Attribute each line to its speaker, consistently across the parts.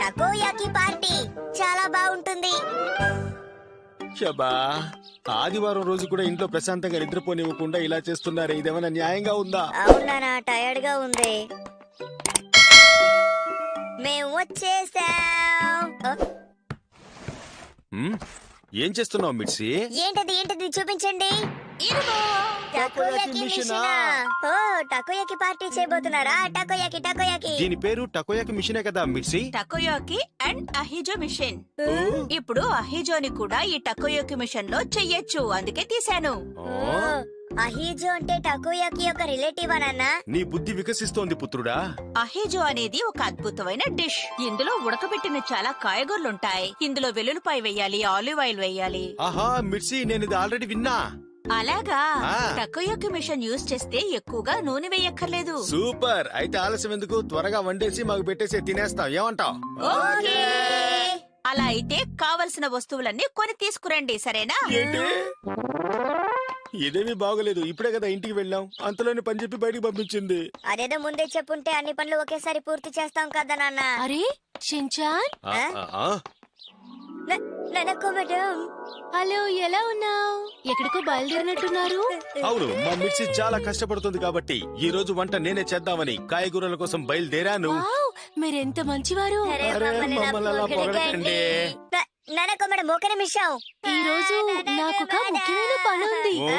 Speaker 1: టకోయాకి party చాలా బాగుంటుంది.
Speaker 2: షబా, ఆదివారం రోజు కూడా ఇంట్లో ప్రశాంతంగా నిద్రపోనివ్వకుండా ఇలా చేస్తున్నారే, ఇదేమైనా న్యాయంగా ఉందా?
Speaker 1: అవునా, టైర్డ్ గా ఉంది. మేము వచ్చేసాం.
Speaker 2: ఏం చేస్తున్నావు మిర్చి?
Speaker 1: ఏంటది చూపించండి. టకోయాకి మిషనా? ఓ, టకోయాకి పార్టీ చేయబోతున్నారా? టకోయాకి
Speaker 2: దీని పేరు టకోయాకి మిషనే కదా మిర్చి?
Speaker 3: టకోయాకి అండ్ అహిజో మిషన్. ఇప్పుడు అహిజోని కూడా ఈ టకోయాకి మిషన్ లో చెయ్యొచ్చు, అందుకే తీశాను.
Speaker 1: అహిజో అంటే టకోయాకి యొక్క రిలేటివ్ అన్నా?
Speaker 2: నీ బుద్ధి వికసిస్తోంది పుత్రుడా.
Speaker 3: అహిజో అనేది ఒక అద్భుతమైన డిష్. ఇందులో ఉడకబెట్టిన చాలా కాయగూరలుంటాయి. ఇందులో వెల్లుల్లిపాయ వేయాలి, ఆలివ్ ఆయిల్ వేయాలి.
Speaker 2: ఆహా మిర్చి, నేను ఇది ఆల్రెడీ విన్నా.
Speaker 3: అలాగా?
Speaker 2: ఆ.
Speaker 3: టకోయాకి మిషన్ యూజ్ చేస్తే ఎక్కువగా నూనె వేయక్కర్లేదు.
Speaker 2: సూపర్, అయితే ఆలస్యం ఎందుకు, త్వరగా వండేసి మాకు పెట్టేసి తినేస్తాం, ఏమంటావ్?
Speaker 3: ఓకే. అలా అయితే కావలసిన వస్తువులన్నీ కొని తీసుకురండి, సరేనా?
Speaker 2: ఏంటి? ఇదేమీ బాగోలేదు, ఇప్పుడే కదా ఇంటికి వెళ్ళాం, అంతలోనే పని చెప్పి బయటికి పంపించింది.
Speaker 1: అదేదో ముందే చెప్పుంటే అన్ని పనులు ఒకేసారి పూర్తి చేస్తాం కదా నాన్న.
Speaker 4: అరే షిన్చాన్,
Speaker 2: ఆ, ఆ, ఆ.
Speaker 1: ననకో మేడం.
Speaker 4: హలో, ఎలా ఉన్నావు? ఎక్కడికో బయలుదేరినట్టున్నారు.
Speaker 2: అవును, మా మిర్చి చాలా కష్టపడుతుంది కాబట్టి ఈ రోజు వంట నేనే చేద్దామని కాయగూరల కోసం బయలుదేరాను.
Speaker 4: వావ్, మీరెంత మంచివారు.
Speaker 1: అరే,
Speaker 2: అరే,
Speaker 1: మమ్మల్ని
Speaker 2: మమ్మల్ని అలా పొగడకండి.
Speaker 1: ననకో మేడం, ఒక నిమిషం.
Speaker 4: ఈ రోజు నాకొక ముఖ్యమైన పని ఉంది.
Speaker 2: ఓ?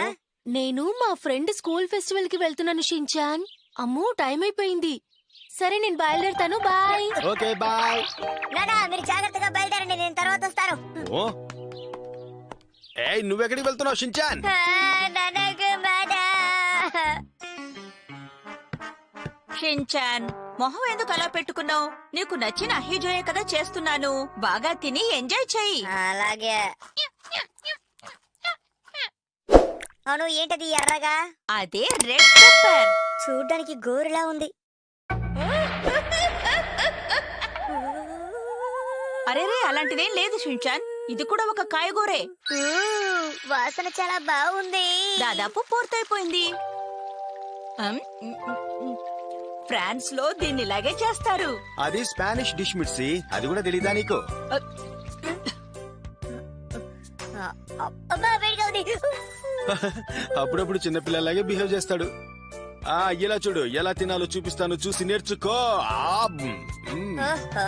Speaker 4: నేను మా ఫ్రెండ్ స్కూల్ ఫెస్టివల్ కి వెళ్తున్నాను షిన్చాన్. అమ్మో, టైం అయిపోయింది. సరే, నేను బయలుదేరుతాను. బాయ్.
Speaker 2: Okay bye.
Speaker 1: నానా, మీరు జాగ్రత్తగా బయలుదేరండి, నేను తర్వాత వస్తాను.
Speaker 2: ఓ, ఏయ్ నువ్వెక్కడికి వెళ్తున్నావు షిన్చాన్?
Speaker 1: ననకో మేడం.
Speaker 3: షిన్చాన్, మొహం ఎందుకు అలా పెట్టుకున్నావు? నీకు నచ్చిన అహిజోయే కదా చేస్తున్నాను. బాగా తిని ఎంజాయ్ చెయ్యి.
Speaker 1: అలాగే. అవును, ఏంటది ఎర్రగా?
Speaker 3: అదే రెడ్ పెప్పర్.
Speaker 1: చూడ్డానికి గోరులా ఉంది.
Speaker 3: అరేరే, అలాంటిదేం లేదు షిన్చాన్, ఇది కూడా ఒక కాయగూరే.
Speaker 1: వాసన చాలా బాగుంది.
Speaker 3: దాదాపు పూర్తయిపోయింది. ఫ్రాన్స్ లో దీన్ని ఇలాగే చేస్తారు.
Speaker 2: అది స్పానిష్ డిష్ మిర్చి, అది కూడా తెలీదా నీకు?
Speaker 1: అబ్బా, వేడిగా ఉంది.
Speaker 2: అప్పుడప్పుడు చిన్నపిల్లలాగే బిహేవ్ చేస్తాడు. ఆ ఇలా చూడు, ఎలా తినాలో చూపిస్తాను, చూసి నేర్చుకో.
Speaker 1: ఓహో,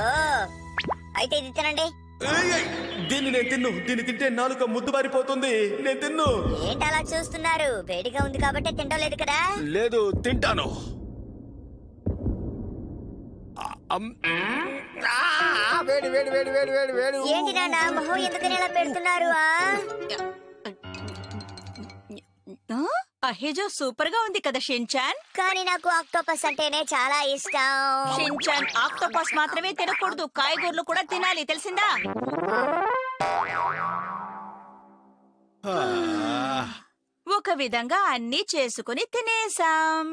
Speaker 1: అయితే ఇది తినండి.
Speaker 2: ఏయ్, ఏయ్, దీన్ని నేను తిన్ను. దీన్ని తింటే నాలుక ముద్దు బారిపోతుంది. నేను తిన్ను.
Speaker 1: ఏంటి అలా చూస్తున్నారు? వేడిగా ఉంది కాబట్టి తింటలేదు కదా.
Speaker 2: లేదు, తింటాను. వేడి వేడి వేడి వేడి వేడి వేడి.
Speaker 1: ఏంటి నాన్న, మొహం ఎందుకు ఇలా పెడుతున్నారు?
Speaker 3: అహిజో సూపర్ గా ఉంది కదా షిన్చాన్.
Speaker 1: కానీ నాకు ఆక్టోపస్ అంటేనే చాలా ఇష్టం.
Speaker 3: షిన్చాన్, ఆక్టోపస్ మాత్రమే తినకూడదు, కాయగూరలు కూడా తినాలి, తెలిసిందా?
Speaker 2: ఆ,
Speaker 3: ఒక విధంగా అన్ని చేసుకుని తినేసాం.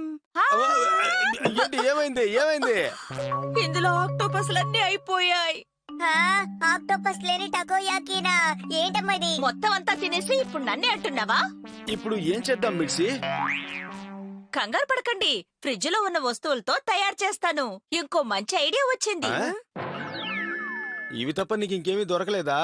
Speaker 2: ఏంటి, ఏమైంది ఏమైంది?
Speaker 3: ఇందులో ఆక్టోపస్లన్నీ అయిపోయాయి.
Speaker 1: ఆక్టోపస్ లేని టకోయాకీనా? ఏంటమ్మా ఇది?
Speaker 3: మొత్తం అంతా తినేసి ఇప్పుడు నన్నే అంటున్నావా?
Speaker 2: ఇప్పుడు ఏం చేద్దాం మిర్చి?
Speaker 3: కంగారు పడకండి, ఫ్రిడ్జ్ లో ఉన్న వస్తువులతో తయారు చేస్తాను. ఇంకో మంచి ఐడియా వచ్చింది.
Speaker 2: ఆ? ఇవి తప్ప నీకు ఇంకేమీ దొరకలేదా?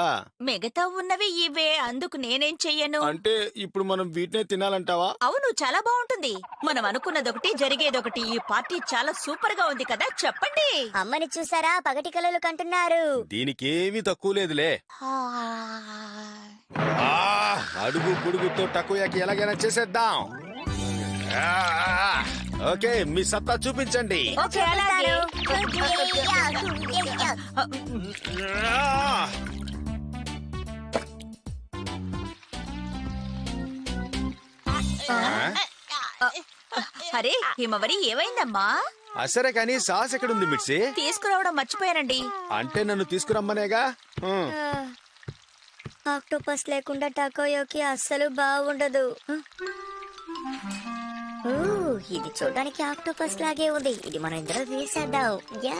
Speaker 3: మిగతా ఉన్నవి ఇవే, అందుకు నేనేం చెయ్యను.
Speaker 2: అంటే ఇప్పుడు మనం వీటినే తినాలంటావా?
Speaker 3: అవును, చాలా బాగుంటుంది. మనం అనుకున్నదొకటి జరిగేదొకటి. ఈ పార్టీ చాలా సూపర్ గా ఉంది కదా, చెప్పండి.
Speaker 1: అమ్మని చూసారా, పగటి కలలు కంటున్నారు.
Speaker 2: దీనికేమీ తక్కువ లేదులే. అడుగు పొడుగుతో టకోయాకి ఎలాగైనా చేసేద్దాం. ఓకే, మీ సత్తా చూపించండి.
Speaker 3: ఓకే, అలాగే. అరే హిమవరి, ఏమైందమ్మా?
Speaker 2: సరే కానీ సాస్ ఎక్కడుంది మిర్చి?
Speaker 3: తీసుకురావడం మర్చిపోయానండి.
Speaker 2: అంటే నన్ను తీసుకురమ్మనేగా.
Speaker 1: ఆక్టోపస్ లేకుండా టకోయోకి అస్సలు బాగుండదు. ఇది చూడడానికి ఆక్టోపస్ లాగే ఉంది. ఇది మనం ఇందులో వేసేద్దాం. Yeah,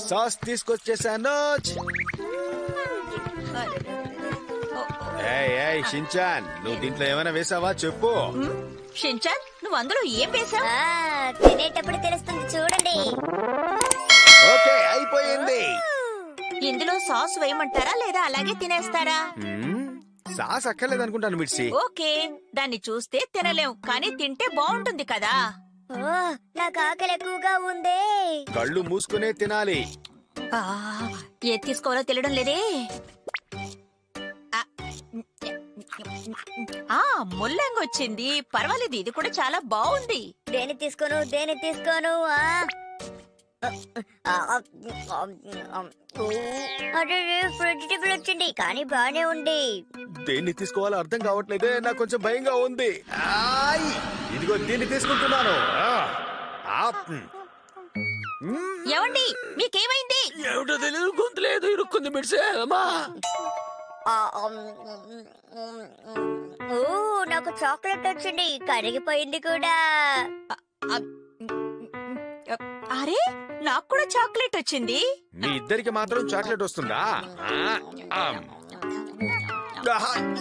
Speaker 2: sauce తీసుకొచ్చేసాను. షిన్చాన్, నువ్వు దీంట్లో ఏమైనా వేసావా చెప్పు.
Speaker 3: షిన్చాన్, నువ్వు అందులో ఏం వేసావు?
Speaker 1: తినేటప్పుడు తెలుస్తుంది చూడండి.
Speaker 2: ఓకే, అయిపోయింది.
Speaker 3: ఇందులో సాస్ వేయమంటారా లేదా అలాగే తినేస్తారా?
Speaker 2: సాస్ అక్కర్లేదనుకుంటాను మిర్చి.
Speaker 3: ఓకే, దాన్ని చూస్తే తినలేం కానీ తింటే బాగుంటుంది కదా.
Speaker 1: ఓ, నాకు ఆకలి ఎక్కువగా ఉంది.
Speaker 2: కళ్ళు మూసుకునే తినాలి.
Speaker 3: ఆ, ఏది తీసుకోవాలో తెలియడం లేదే. ఆ, ముల్లంగి వచ్చింది. పర్వాలేదు, ఇది కూడా చాలా బాగుంది.
Speaker 1: దేని తీసుకోను అరే వెజిటబుల్ వచ్చింది కానీ బానే ఉంది.
Speaker 2: దేన్ని తీసుకోవాలో అర్థం కావట్లేదే, నాకు కొంచెం భయంగా ఉంది. ఆయ్! ఇదిగో దీన్ని తీసుకుంటున్నాను.
Speaker 3: ఏమండి, మీకేమైంది?
Speaker 2: ఏమిటో తెలియదు, గొంతులేదు ఇరుక్కుంది మిడ్సే. అమ్మా,
Speaker 1: ఓ, నాకు చాక్లెట్ వచ్చింది, కరిగిపోయింది కూడా.
Speaker 3: అరే, నాకు కూడా చాక్లెట్ వచ్చింది.
Speaker 2: మీ ఇద్దరికి మాత్రం చాక్లెట్ వస్తుందా?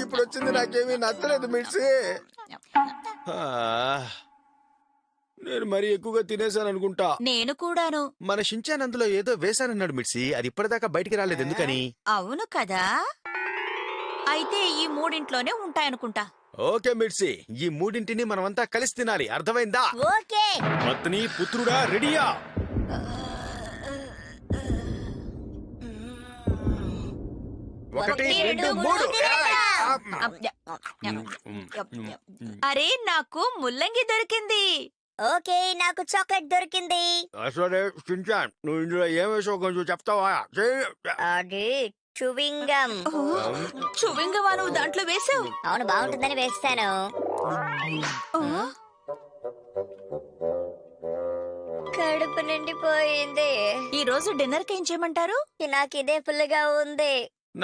Speaker 2: ఇప్పుడు వచ్చింది నాకేమీ నచ్చలేదు మిడ్సే. నేను మరీ ఎక్కువగా తినేసాను అనుకుంటా.
Speaker 3: నేను కూడాను.
Speaker 2: మన షించాన్ అందులో ఏదో వేశానన్నాడు మిడ్సి, అది ఇప్పటిదాకా బయటికి రాలేదు, ఎందుకని?
Speaker 3: అవును కదా, అయితే ఈ మూడింట్లోనే ఉంటాయనుకుంటా.
Speaker 2: ఓకే మిడ్సి, ఈ మూడింటిని మనమంతా కలిసి తినాలి, అర్థమైందా?
Speaker 1: ఓకే.
Speaker 2: పత్ని పుత్రుడా రెడీయా? ఒకటి, రెండు, మూడు.
Speaker 3: అరే, నాకు ముల్లంగి దొరికింది.
Speaker 1: ఓకే, నాకు చాక్లెట్ దొరికింది.
Speaker 2: సరే షించాన్, నువ్వు ఇందులో ఏం వేసావు కొంచెం చెప్తావా?
Speaker 1: అది చూవింగం.
Speaker 3: చూవింగమా నువ్వు దాంట్లో వేసావు?
Speaker 1: అవును, బాగుంటుందని వేస్తాను. కడుపు నిండిపోయింది.
Speaker 3: ఈ రోజు డిన్నర్ కి ఏం చేయమంటారు?
Speaker 1: నాకు ఇదే ఫుల్గా ఉంది.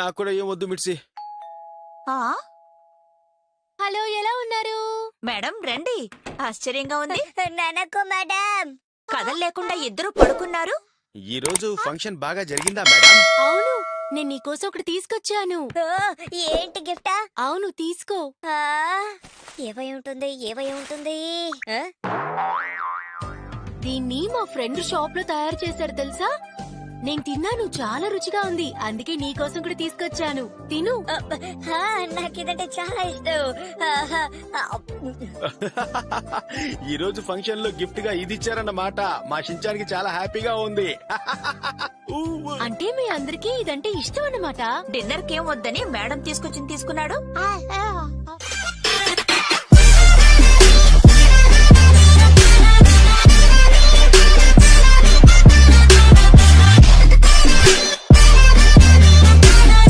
Speaker 2: నాకు కూడా ఏం వద్దు మిడ్సి.
Speaker 3: ఆ,
Speaker 4: హలో, ఎలా ఉన్నారు?
Speaker 3: మేడం రండి. ఆశ్చర్యంగా ఉంది.
Speaker 1: ననకు మేడం.
Speaker 3: కదల్లేకుండా ఇద్దరు పడుకున్నారు.
Speaker 2: ఈ రోజు ఫంక్షన్ బాగా జరిగిందా మేడం?
Speaker 4: అవును, నేను నీకోసం ఒకటి తీసుకొచ్చాను.
Speaker 1: ఓ, ఏంటి గిఫ్టా?
Speaker 4: అవును, తీసుకో.
Speaker 1: ఏవై ఉంటుంది?
Speaker 4: దీన్ని మా ఫ్రెండ్ షాప్ లో తయారు చేశారు తెలుసా? నేను తిన్నాను, చాలా రుచిగా ఉంది, అందుకే నీకోసం కూడా తీసుకొచ్చాను. తిను.
Speaker 1: నాకు ఇదంటే చాలా ఇష్టం.
Speaker 2: ఈ రోజు ఫంక్షన్ లో గిఫ్ట్ గా ఇది ఇచ్చారన్నమాట. మా షించానికి చాలా హ్యాపీగా ఉంది.
Speaker 4: అంటే మీ అందరికీ ఇదంటే ఇష్టం అన్నమాట.
Speaker 3: డిన్నర్ కేం వద్దని మేడం తీసుకొచ్చింది తీసుకున్నాడు.